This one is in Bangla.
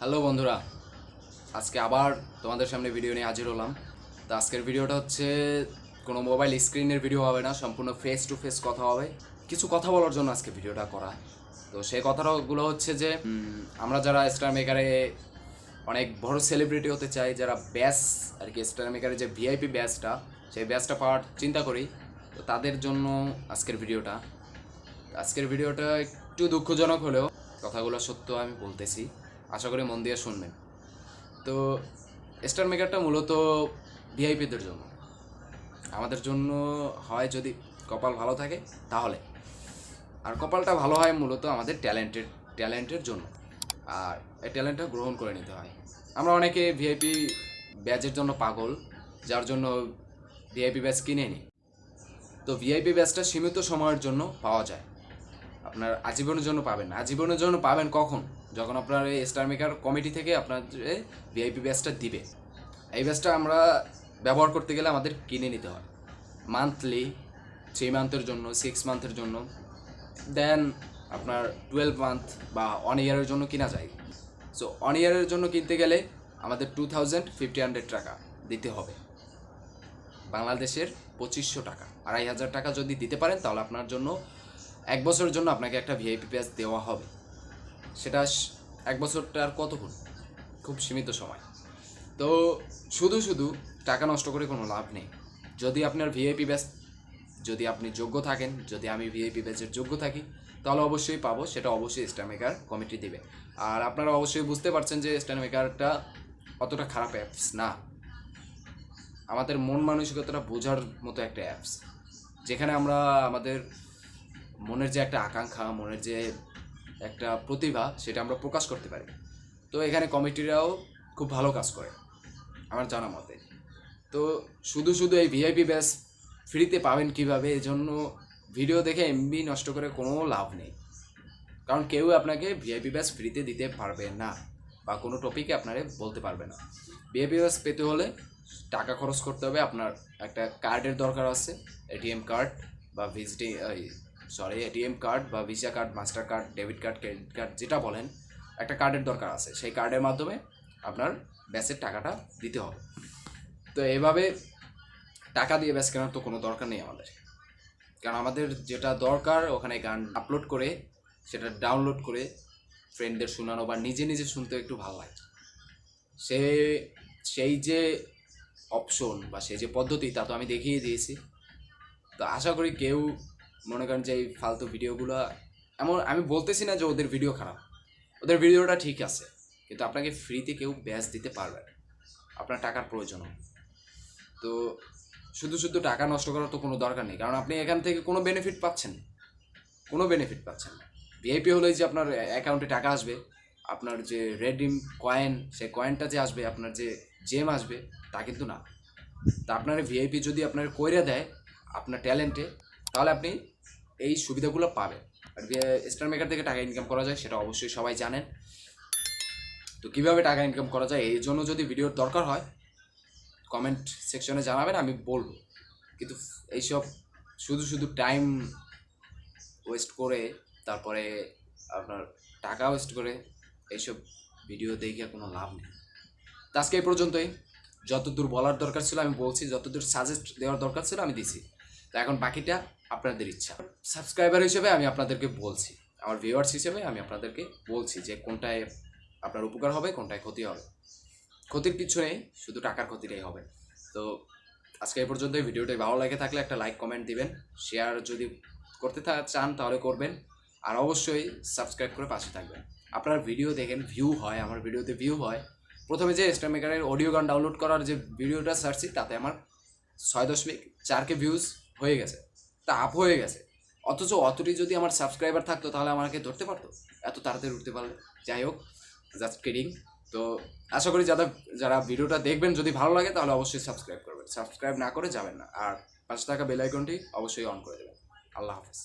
হ্যালো বন্ধুরা, আজকে আবার তোমাদের সামনে ভিডিও নিয়ে হাজির হলাম। তো আজকের ভিডিওটা হচ্ছে কোনো মোবাইল স্ক্রিনের ভিডিও হবে না, সম্পূর্ণ ফেস টু ফেস কথা হবে। কিছু কথা বলার জন্য আজকে ভিডিওটা করা। তো সেই কথাগুলো হচ্ছে যে আমরা যারা স্টার মেকারে অনেক বড় সেলিব্রিটি হতে চাই, যারা ব্যাস আর কি স্টার মেকারে যে ভিআইপি ব্যাচটা, সেই ব্যাচটা পাওয়ার চিন্তা করি, তো তাদের জন্য আজকের ভিডিওটা একটু দুঃখজনক হলেও কথাগুলো সত্য আমি বলতেছি। আশা করি মন দিয়ে শুনবেন। তো স্টার মেকারটা মূলত ভিআইপিদের জন্য, আমাদের জন্য হয় যদি কপাল ভালো থাকে তাহলে। আর কপালটা ভালো হয় মূলত আমাদের ট্যালেন্টের জন্য, আর এই ট্যালেন্টটা গ্রহণ করে নিতে হয়। আমরা অনেকে ভিআইপি ব্যাচের জন্য পাগল, যার জন্য ভিআইপি ব্যাচ কিনে নিই। তো ভিআইপি ব্যাচটা সীমিত সময়ের জন্য পাওয়া যায়, আপনার আজীবনের জন্য পাবেন না। আজীবনের জন্য পাবেন কখন? যখন আপনার এই স্টার মেকার কমিটি থেকে আপনার ভিআইপি ব্যাচটা দিবে। এই ব্যাচটা আমরা ব্যবহার করতে গেলে আমাদের কিনে নিতে হয় মান্থলি, 3 মান্থের জন্য, 6 মান্থের জন্য, দেন আপনার 12 মান্থ বা 1 ইয়ারের জন্য কিনা যায়। সো 1 ইয়ারের জন্য কিনতে গেলে আমাদের 2500 টাকা দিতে হবে, বাংলাদেশের 2500 টাকা। 2500 টাকা যদি দিতে পারেন তাহলে আপনার জন্য 1 বছরের জন্য আপনাকে একটা ভিআইপি প্যাস দেওয়া হবে। সেটা 1 বছরটার কতক্ষণ, খুব সীমিত সময়। তো শুধু শুধু টাকা নষ্ট করে কোনো লাভ নেই। যদি আপনার ভিআইপি ব্যাচ, যদি আপনি যোগ্য থাকেন, যদি আমি ভিআইপি ব্যাচের যোগ্য থাকি, তাহলে অবশ্যই পাবো। সেটা অবশ্যই স্টার মেকার কমিটি দেবে। আর আপনারা অবশ্যই বুঝতে পারছেন যে স্টার মেকারটা অতটা খারাপ অ্যাপস না। আমাদের মন মানসিকতাটা বোঝার মতো একটা অ্যাপস, যেখানে আমরা আমাদের মনের যে একটা আকাঙ্ক্ষা, মনের যে একটা প্রতিভা, সেটা আমরা প্রকাশ করতে পারি। তো এখানে কমিটিরাও খুব ভালো কাজ করে আমার জানা মতে। তো শুধু শুধু এই ভিআইপি ব্যাচ ফ্রিতে পাবেন কীভাবে, এই জন্য ভিডিও দেখে এমবি নষ্ট করে কোনো লাভ নেই। কারণ কেউ আপনাকে ভিআইপি ব্যাচ ফ্রিতে দিতে পারবে না, বা কোনো টপিকে আপনারে বলতে পারবে না। ভিআইপি ব্যাচ পেতে হলে টাকা খরচ করতে হবে। আপনার একটা কার্ডের দরকার আছে, এটিএম কার্ড বা এটিএম কার্ড বা visa card, master card, debit card, credit card, যেটা বলেন, একটা কার্ডের দরকার আছে। সেই কার্ডের মাধ্যমে আপনার ব্যাচের টাকাটা দিতে হবে। তো এভাবে টাকা দিয়ে ব্যাচ কেনার তো কোনো দরকার নেই আমাদের, কারণ আমাদের যেটা দরকার ওখানে গান আপলোড করে, সেটা ডাউনলোড করে ফ্রেন্ডদের শোনানো বা নিজে নিজে শুনতে একটু ভালো লাগে। সে সেই যে অপশন বা সেই যে পদ্ধতি, তা তো আমি দেখিয়ে দিয়েছি। তো আশা করি কেউ মনে করেন যে এই ফালতু ভিডিওগুলো, এমন আমি বলতেছি না যে ওদের ভিডিও খারাপ, ওদের ভিডিওটা ঠিক আছে, কিন্তু আপনাকে ফ্রিতে কেউ ব্যাচ দিতে পারবে না, আপনার টাকার প্রয়োজন হয়। তো শুধু শুধু টাকা নষ্ট করার তো কোনো দরকার নেই, কারণ আপনি এখান থেকে কোনো বেনিফিট পাচ্ছেন না। ভিআইপি হলে যে আপনার অ্যাকাউন্টে টাকা আসবে, আপনার যে রেডিম কয়েন, সেই কয়েনটা যে আসবে, আপনার যে জেম আসবে, তা কিন্তু না। তা আপনার ভিআইপি যদি আপনার কইরা দেয় আপনার ট্যালেন্টে, তাহলে আপনি এই সুবিধাগুলো পাবেন। আর স্টার মেকার থেকে টাকা ইনকাম করা যায় সেটা অবশ্যই সবাই জানেন। তো কীভাবে টাকা ইনকাম করা যায়, এই জন্য যদি ভিডিওর দরকার হয় কমেন্ট সেকশনে জানাবেন, আমি বলবো। কিন্তু এইসব শুধু শুধু টাইম ওয়েস্ট করে, তারপরে আপনার টাকা ওয়েস্ট করে এইসব ভিডিও দেখে কোনো লাভ নেই। তো আজকে এই পর্যন্তই। যতদূর বলার দরকার ছিল আমি বলছি, যতদূর সাজেস্ট দেওয়ার দরকার ছিল আমি দিছি। তো এখন বাকিটা আপনাদের ইচ্ছা। সাবস্ক্রাইবার হিসেবে আমি আপনাদেরকে বলছি, আমার ভিউয়ার্স হিসেবে আমি আপনাদেরকে বলছি যে কোনটায় আপনার উপকার হবে, কোনটায় ক্ষতি হবে। ক্ষতির কিছু নেই, শুধু টাকার ক্ষতিটাই হবে। তো আজকে এই পর্যন্তই। ভিডিওটি ভালো লাগে থাকলে একটা লাইক, কমেন্ট দিবেন। শেয়ার যদি করতে চান তাহলে করবেন। আর অবশ্যই সাবস্ক্রাইব করে পাশে থাকবেন। আপনার ভিডিও দেখেন, ভিউ হয়, আমার ভিডিওতে ভিউ হয়। প্রথমে যে স্টার মেকারের অডিও গান ডাউনলোড করার যে ভিডিওটা ছাড়ছি, তাতে আমার 6.4K ভিউজ হয়ে গেছে, তা আপ হয়ে গেছে। অথচ অতটি যদি আমার সাবস্ক্রাইবার থাকতো তাহলে আমাকে ধরতে পারতো, এত তাড়াতাড়ি উঠতে পারলে। যাই হোক, জাস্ট কিডিং। তো আশা করি যারা ভিডিওটা দেখবেন, যদি ভালো লাগে তাহলে অবশ্যই সাবস্ক্রাইব করবেন। সাবস্ক্রাইব না করে যাবেন না, আর পাশে থাকা বেল আইকনটি অবশ্যই অন করে দেবেন। আল্লাহ হাফেজ।